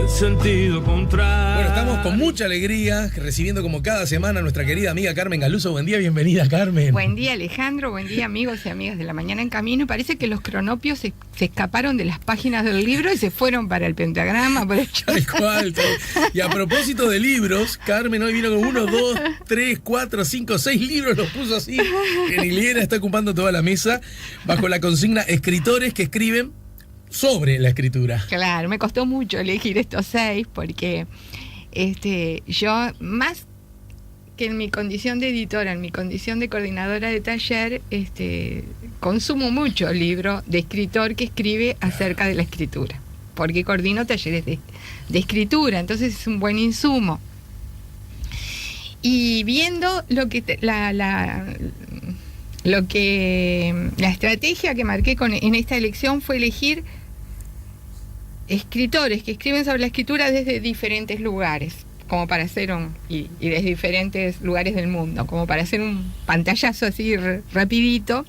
el sentido contrario. Bueno, estamos con mucha alegría recibiendo como cada semana a nuestra querida amiga Carmen Galuso. Buen día, bienvenida, Carmen. Buen día, Alejandro, buen día, amigos y amigas de La Mañana en Camino. Parece que los cronopios se escaparon de las páginas del libro y se fueron para el pentagrama. Tal cual. Y a propósito de libros, Carmen hoy vino con 1, 2, 3, 4, 5, 6 libros, los puso así. Que Liliana está ocupando toda la mesa bajo la consigna escritores que escriben sobre la escritura. Claro, me costó mucho elegir estos 6 porque yo, más que en mi condición de editora, en mi condición de coordinadora de taller, consumo mucho libro de escritor que escribe acerca de la escritura, porque coordino talleres de escritura, entonces es un buen insumo. Y viendo la estrategia que marqué en esta elección fue elegir escritores que escriben sobre la escritura desde diferentes lugares, como para hacer y desde diferentes lugares del mundo, como para hacer un pantallazo así rapidito.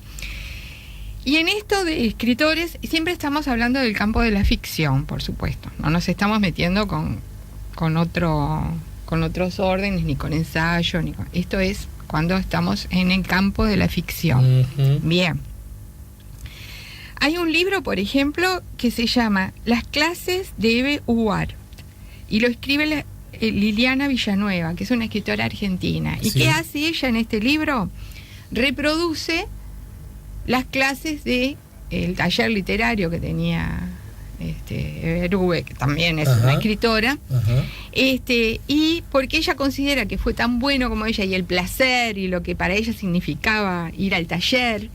Y en esto de escritores siempre estamos hablando del campo de la ficción, por supuesto. No nos estamos metiendo con otros órdenes, ni con ensayo, esto es cuando estamos en el campo de la ficción. Uh-huh. Bien. Hay un libro, por ejemplo, que se llama Las clases de Eve Uwhardt, y lo escribe Liliana Villanueva, que es una escritora argentina. ¿Y qué hace ella en este libro? Reproduce las clases del taller literario que tenía Berube, que también es una escritora, y porque ella considera que fue tan bueno como ella, y el placer y lo que para ella significaba ir al taller,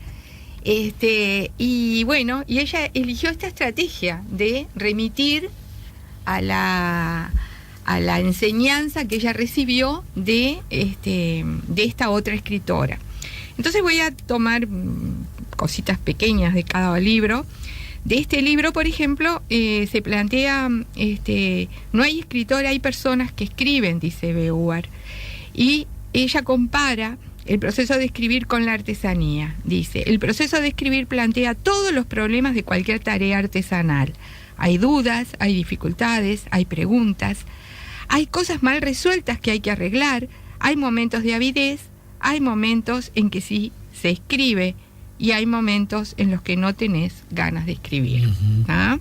y bueno, y ella eligió esta estrategia de remitir a la enseñanza que ella recibió de esta otra escritora. Entonces voy a tomar cositas pequeñas de cada libro. De este libro, por ejemplo, se plantea, no hay escritor, hay personas que escriben, dice Uwhardt, y ella compara el proceso de escribir con la artesanía. Dice, el proceso de escribir plantea todos los problemas de cualquier tarea artesanal. Hay dudas, hay dificultades, hay preguntas, hay cosas mal resueltas que hay que arreglar, hay momentos de avidez, hay momentos en que sí se escribe, y hay momentos en los que no tenés ganas de escribir. Uh-huh. ¿Ah?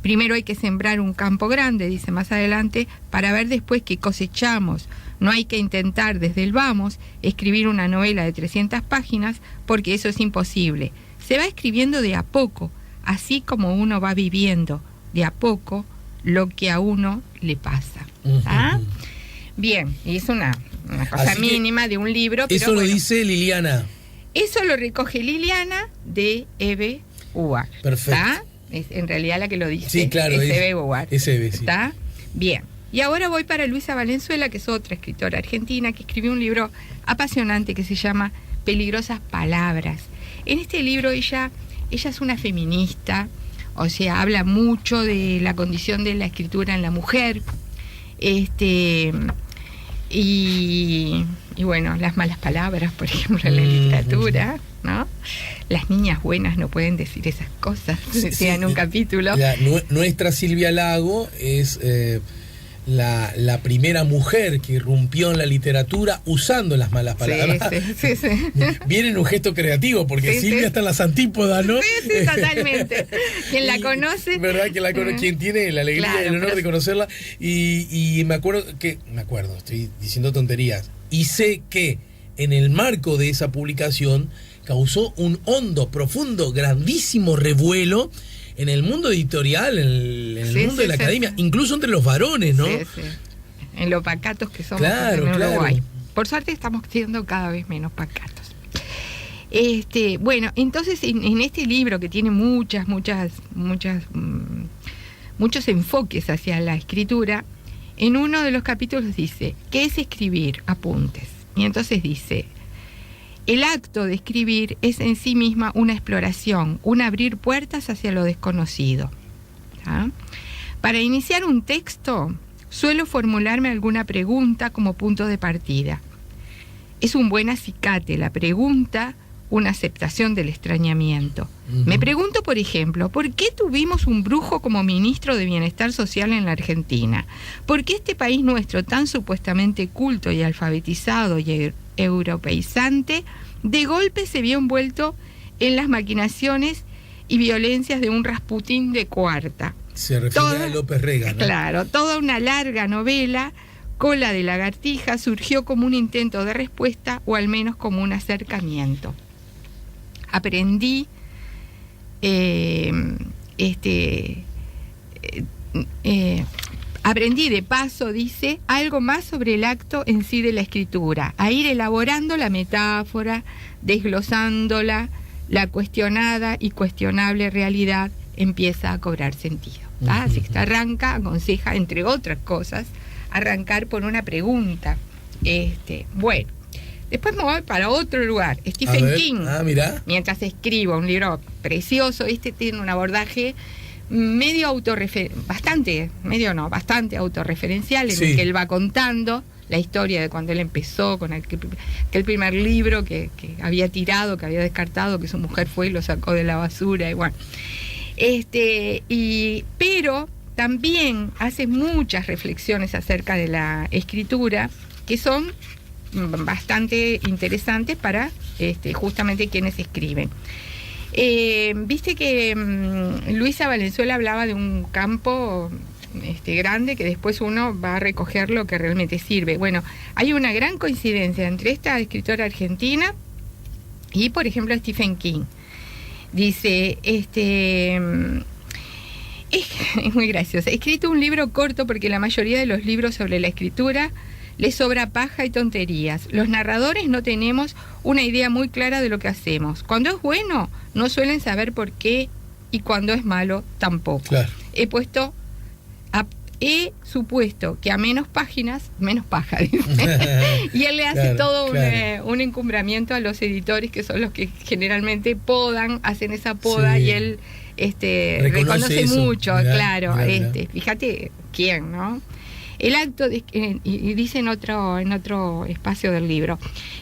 Primero hay que sembrar un campo grande, dice más adelante, para ver después qué cosechamos. No hay que intentar desde el vamos escribir una novela de 300 páginas, porque eso es imposible. Se va escribiendo de a poco, así como uno va viviendo de a poco lo que a uno le pasa. Uh-huh. ¿Ah? Bien, y es una cosa así mínima de un libro. Pero eso lo dice Liliana. Eso lo recoge Liliana de Eve Uwhardt. Perfecto. ¿Está? Es en realidad la que lo dice. Sí, claro. Es Eve Uwhardt. Es Eve, sí. ¿Está? Bien. Y ahora voy para Luisa Valenzuela, que es otra escritora argentina, que escribió un libro apasionante que se llama Peligrosas Palabras. En este libro ella es una feminista, o sea, habla mucho de la condición de la escritura en la mujer, y bueno, las malas palabras, por ejemplo, en la literatura, ¿no? Las niñas buenas no pueden decir esas cosas, decía en un capítulo. Nuestra Silvia Lago es la primera mujer que irrumpió en la literatura usando las malas palabras. Sí. Viene en un gesto creativo, porque Silvia está en las antípodas, ¿no? Sí, totalmente. Quien la conoce. ¿Verdad? Quien tiene la alegría y el honor de conocerla. Y me acuerdo, estoy diciendo tonterías. Y sé que en el marco de esa publicación causó un hondo, profundo, grandísimo revuelo en el mundo editorial, en el mundo de la academia, incluso entre los varones, ¿no? Sí. En lo pacatos que somos en Uruguay. Por suerte estamos siendo cada vez menos pacatos. Bueno, entonces en este libro que tiene muchos enfoques hacia la escritura, en uno de los capítulos dice, ¿qué es escribir? Apuntes. Y entonces dice, el acto de escribir es en sí misma una exploración, un abrir puertas hacia lo desconocido. ¿Ah? Para iniciar un texto, suelo formularme alguna pregunta como punto de partida. Es un buen acicate la pregunta una aceptación del extrañamiento. Me pregunto, por ejemplo, ¿por qué tuvimos un brujo como ministro de Bienestar Social en la Argentina? ¿Por qué este país nuestro, tan supuestamente culto y alfabetizado y europeizante, de golpe se vio envuelto en las maquinaciones y violencias de un Rasputín de cuarta? Se refiere a López Rega, ¿no? Claro, toda una larga novela, Cola de lagartija, surgió como un intento de respuesta o al menos como un acercamiento. Aprendí aprendí de paso, dice, algo más sobre el acto en sí de la escritura, a ir elaborando la metáfora, desglosándola, la cuestionada y cuestionable realidad empieza a cobrar sentido. Así que arranca, aconseja, entre otras cosas, arrancar por una pregunta. Bueno, después me voy para otro lugar, Stephen King. Mirá. Mientras escribo un libro precioso, tiene un abordaje bastante autorreferencial, en el que él va contando la historia de cuando él empezó con aquel primer libro que había tirado, que había descartado, que su mujer fue y lo sacó de la basura, y bueno. Pero también hace muchas reflexiones acerca de la escritura que son bastante interesantes para justamente quienes escriben. Viste que Luisa Valenzuela hablaba de un campo grande que después uno va a recoger lo que realmente sirve. Bueno, hay una gran coincidencia entre esta escritora argentina y, por ejemplo, Stephen King. Dice, es muy gracioso. He escrito un libro corto porque la mayoría de los libros sobre la escritura les sobra paja y tonterías. Los narradores no tenemos una idea muy clara de lo que hacemos. Cuando es bueno, no suelen saber por qué, y cuando es malo, tampoco. Claro. He supuesto que a menos páginas, menos paja, dice. Y él le hace un encumbramiento a los editores, que son los que generalmente hacen esa poda, y él reconoce eso mucho, claro. Fíjate quién, ¿no? El acto y dice en otro espacio del libro,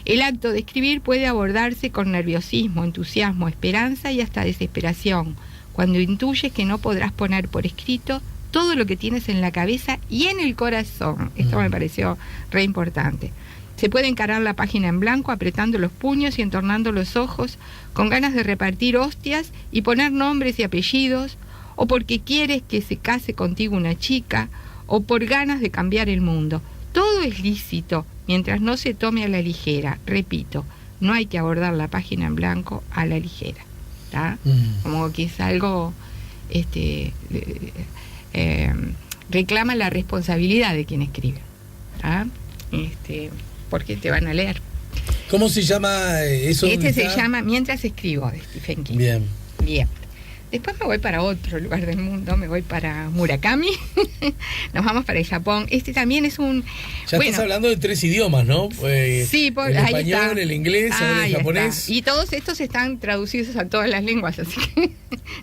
el acto de escribir puede abordarse con nerviosismo, entusiasmo, esperanza y hasta desesperación, cuando intuyes que no podrás poner por escrito todo lo que tienes en la cabeza y en el corazón. Esto me pareció re importante. Se puede encarar la página en blanco apretando los puños y entornando los ojos, con ganas de repartir hostias y poner nombres y apellidos, o porque quieres que se case contigo una chica, o por ganas de cambiar el mundo. Todo es lícito mientras no se tome a la ligera. Repito, no hay que abordar la página en blanco a la ligera, ¿tá? Como que es algo reclama la responsabilidad de quien escribe, ¿tá? Porque te van a leer. ¿Cómo se llama eso? Se llama Mientras escribo, de Stephen King. Bien. Después me voy para otro lugar del mundo, me voy para Murakami. Nos vamos para el Japón. También es un... Estás hablando de 3 idiomas, ¿no? Sí, el español, el inglés, el japonés. Está. Y todos estos están traducidos a todas las lenguas, así que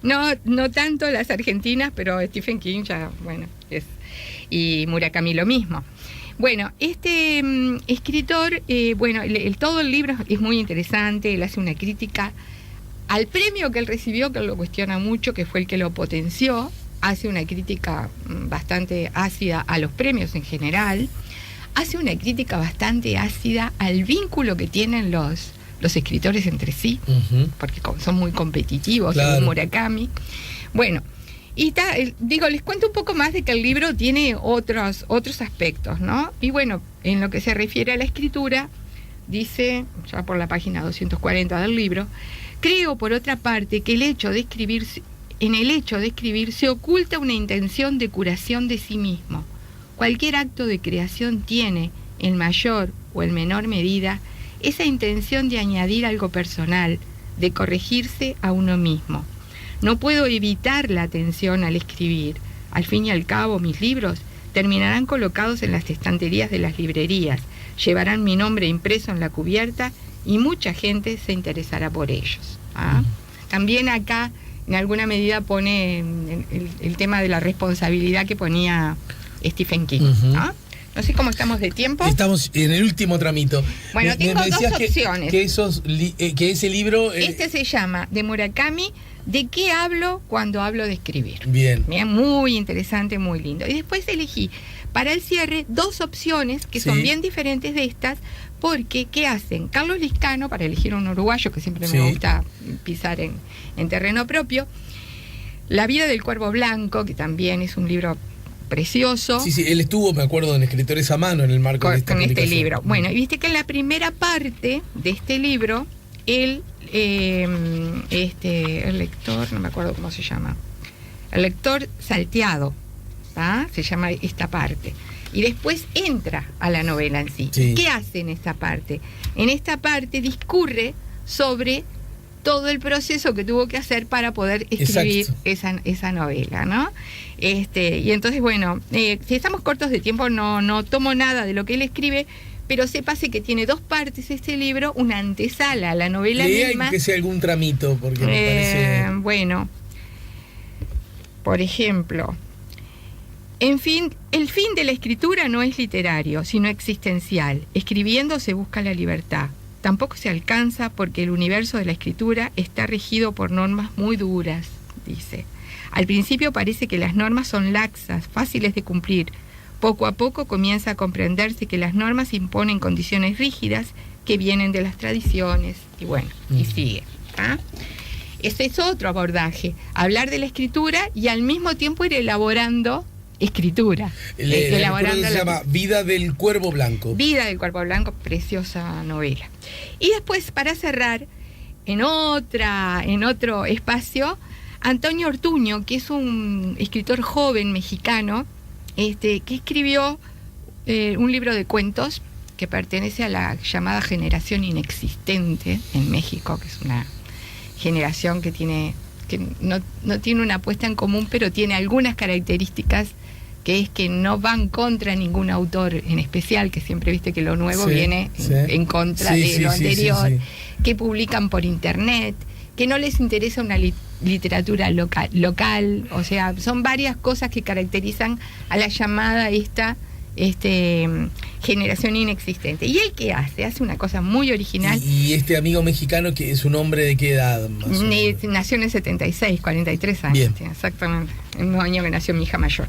no tanto las argentinas, pero Stephen King ya, y Murakami lo mismo. Bueno, escritor, todo el libro es muy interesante. Él hace una crítica al premio que él recibió, que él lo cuestiona mucho, que fue el que lo potenció. Hace una crítica bastante ácida a los premios en general. Hace una crítica bastante ácida al vínculo que tienen los escritores entre sí, porque son muy competitivos, según Murakami. Bueno, y les cuento un poco más de que el libro tiene otros aspectos, ¿no? Y bueno, en lo que se refiere a la escritura, dice, ya por la página 240 del libro, creo, por otra parte, que en el hecho de escribir se oculta una intención de curación de sí mismo. Cualquier acto de creación tiene, en mayor o en menor medida, esa intención de añadir algo personal, de corregirse a uno mismo. No puedo evitar la atención al escribir. Al fin y al cabo, mis libros terminarán colocados en las estanterías de las librerías, llevarán mi nombre impreso en la cubierta y mucha gente se interesará por ellos. También acá, en alguna medida, pone el tema de la responsabilidad que ponía Stephen King. ¿No No sé cómo estamos de tiempo. Estamos en el último tramito. Bueno, tengo dos opciones. Que ese libro... Este se llama, de Murakami, ¿De qué hablo cuando hablo de escribir? Bien. Muy interesante, muy lindo. Y después elegí para el cierre dos opciones que son bien diferentes de estas, porque ¿qué hacen? Carlos Lizcano, para elegir un uruguayo, que siempre me gusta pisar en terreno propio, La vida del cuervo blanco, que también es un libro precioso. Sí, él estuvo, me acuerdo, en Escritores a Mano en el marco de esta con este publicación. libro. Bueno, y viste que en la primera parte de este libro, el lector, no me acuerdo cómo se llama, el lector salteado, se llama esta parte. Y después entra a la novela en sí. ¿Qué hace en esta parte? En esta parte discurre sobre todo el proceso que tuvo que hacer para poder escribir esa novela, ¿no? Y entonces, bueno, si estamos cortos de tiempo, no tomo nada de lo que él escribe, pero sépase que tiene dos partes este libro, una antesala a la novela misma. Que sea algún tramito, porque me parece... Bueno, por ejemplo, el fin de la escritura no es literario, sino existencial. Escribiendo se busca la libertad. Tampoco se alcanza porque el universo de la escritura está regido por normas muy duras, dice. Al principio parece que las normas son laxas, fáciles de cumplir. Poco a poco comienza a comprenderse que las normas imponen condiciones rígidas que vienen de las tradiciones. Y bueno, y sigue. Ese es otro abordaje. Hablar de la escritura y al mismo tiempo ir elaborando escritura. Elaborando se llama Vida del Cuervo Blanco. Vida del Cuervo Blanco, preciosa novela. Y después, para cerrar, en otro espacio, Antonio Ortuño, que es un escritor joven mexicano, que escribió un libro de cuentos que pertenece a la llamada generación inexistente en México, que es una generación que no tiene una apuesta en común, pero tiene algunas características, que es que no van contra ningún autor en especial, que siempre viste que lo nuevo viene en contra de lo anterior, que publican por internet, que no les interesa una literatura local, o sea, son varias cosas que caracterizan a la llamada generación inexistente. ¿Y él qué hace? Hace una cosa muy original. ¿Y este amigo mexicano que es un hombre de qué edad? Más o menos? Nació en el 76, 43 años. Bien. Exactamente. El mismo año que nació mi hija mayor.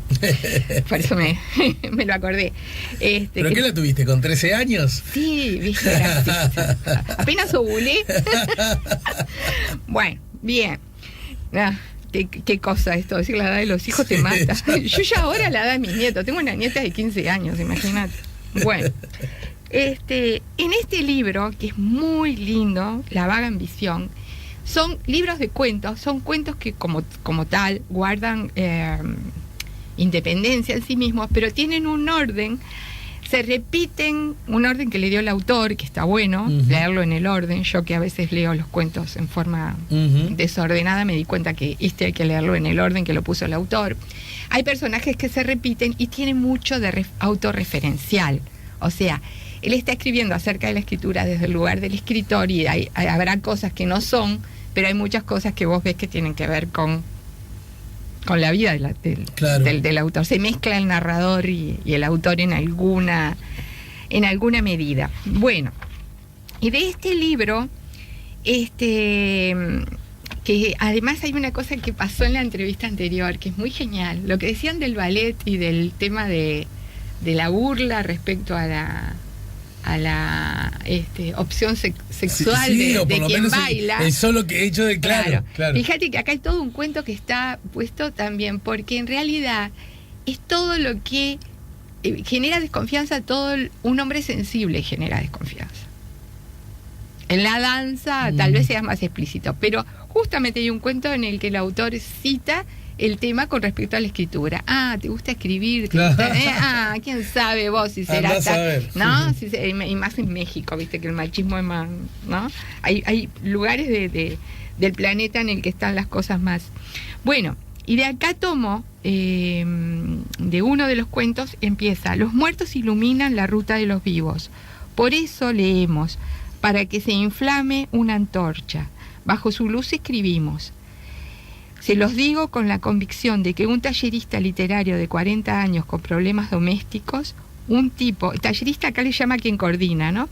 Por eso me lo acordé. ¿Pero qué la tuviste? ¿Con 13 años? Sí, viste, apenas ovulé. Bueno, bien. Qué cosa esto, decir la edad de los hijos te mata. Yo ya ahora la edad de mis nietos, tengo una nieta de 15 años, imagínate. Bueno, en este libro, que es muy lindo, La vaga ambición, son libros de cuentos, son cuentos que como tal guardan independencia en sí mismos, pero tienen un orden, se repiten, un orden que le dio el autor, que está bueno, leerlo en el orden. Yo que a veces leo los cuentos en forma desordenada, me di cuenta que hay que leerlo en el orden que lo puso el autor. Hay personajes que se repiten y tienen mucho de autorreferencial. O sea, él está escribiendo acerca de la escritura desde el lugar del escritor y habrá cosas que no son, pero hay muchas cosas que vos ves que tienen que ver con la vida del autor. Se mezcla el narrador y el autor en alguna medida. Bueno, y de este libro, que además hay una cosa que pasó en la entrevista anterior, que es muy genial. Lo que decían del ballet y del tema de la burla respecto a la opción sexual de quien baila. El solo que he hecho de claro. Fíjate que acá hay todo un cuento que está puesto también, porque en realidad es todo lo que genera desconfianza. Un hombre sensible genera desconfianza. En la danza tal vez sea más explícito, pero justamente hay un cuento en el que el autor cita el tema con respecto a la escritura. ¿Te gusta escribir? ¿Quién sabe vos si será tal? ¿No? Y más en México, viste que el machismo es más, ¿no? Hay lugares del planeta en el que están las cosas más. Bueno, y de acá tomo, de uno de los cuentos, empieza: los muertos iluminan la ruta de los vivos. Por eso leemos, para que se inflame una antorcha. Bajo su luz escribimos. Se los digo con la convicción de que un tallerista literario de 40 años con problemas domésticos, un tipo, tallerista acá le llama quien coordina, ¿no?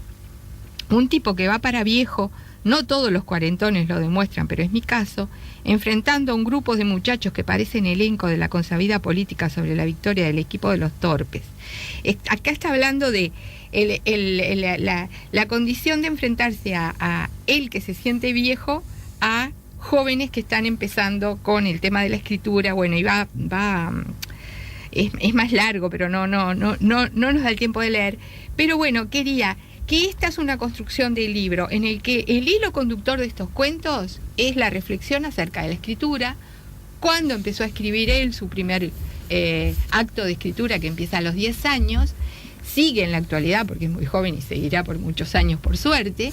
Un tipo que va para viejo, no todos los cuarentones lo demuestran, pero es mi caso, enfrentando a un grupo de muchachos que parecen elenco de la consabida política sobre la victoria del equipo de los torpes. Acá está hablando de la condición de enfrentarse a él que se siente viejo, a jóvenes que están empezando con el tema de la escritura. Bueno, y es más largo, pero no nos da el tiempo de leer. Pero bueno, quería que esta es una construcción del libro en el que el hilo conductor de estos cuentos es la reflexión acerca de la escritura, cuando empezó a escribir él su primer acto de escritura, que empieza a los 10 años, sigue en la actualidad porque es muy joven y seguirá por muchos años, por suerte,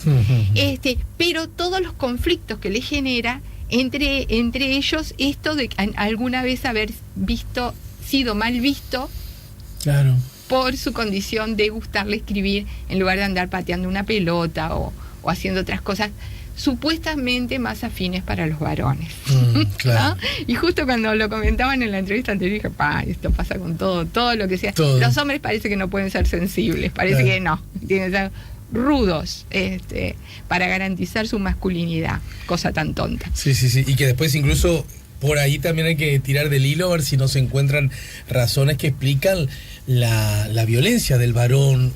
pero todos los conflictos que le genera entre ellos, esto de alguna vez haber sido mal visto, claro, por su condición de gustarle escribir en lugar de andar pateando una pelota o haciendo otras cosas supuestamente más afines para los varones. Claro. ¿No? Y justo cuando lo comentaban en la entrevista anterior dije, esto pasa con todo lo que sea. Todo. Los hombres parece que no pueden ser sensibles, parece que no, tienen que ser rudos para garantizar su masculinidad, cosa tan tonta. Sí, y que después incluso por ahí también hay que tirar del hilo a ver si no se encuentran razones que explican la violencia del varón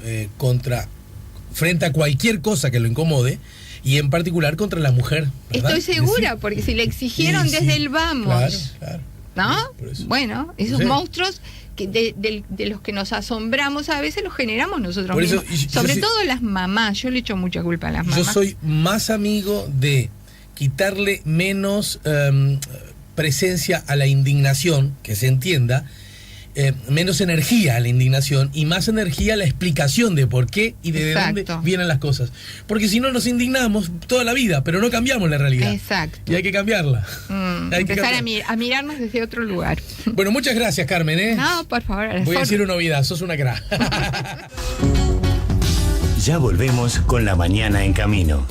frente a cualquier cosa que lo incomode, y en particular contra la mujer, ¿verdad? Estoy segura, porque si le exigieron desde el vamos, claro, ¿no? Por eso. Bueno, esos monstruos que de los que nos asombramos a veces los generamos nosotros por eso, mismos. Sobre todo las mamás, yo le echo mucha culpa a las mamás. Yo soy más amigo de quitarle menos presencia a la indignación, que se entienda, menos energía a la indignación y más energía a la explicación de por qué y de dónde vienen las cosas. Porque si no nos indignamos toda la vida, pero no cambiamos la realidad. Exacto. Y hay que cambiarla. Empezar a mirarnos desde otro lugar. Bueno, muchas gracias, Carmen. No, por favor. Voy a decir una novedad, sos una crack. Ya volvemos con La Mañana en Camino.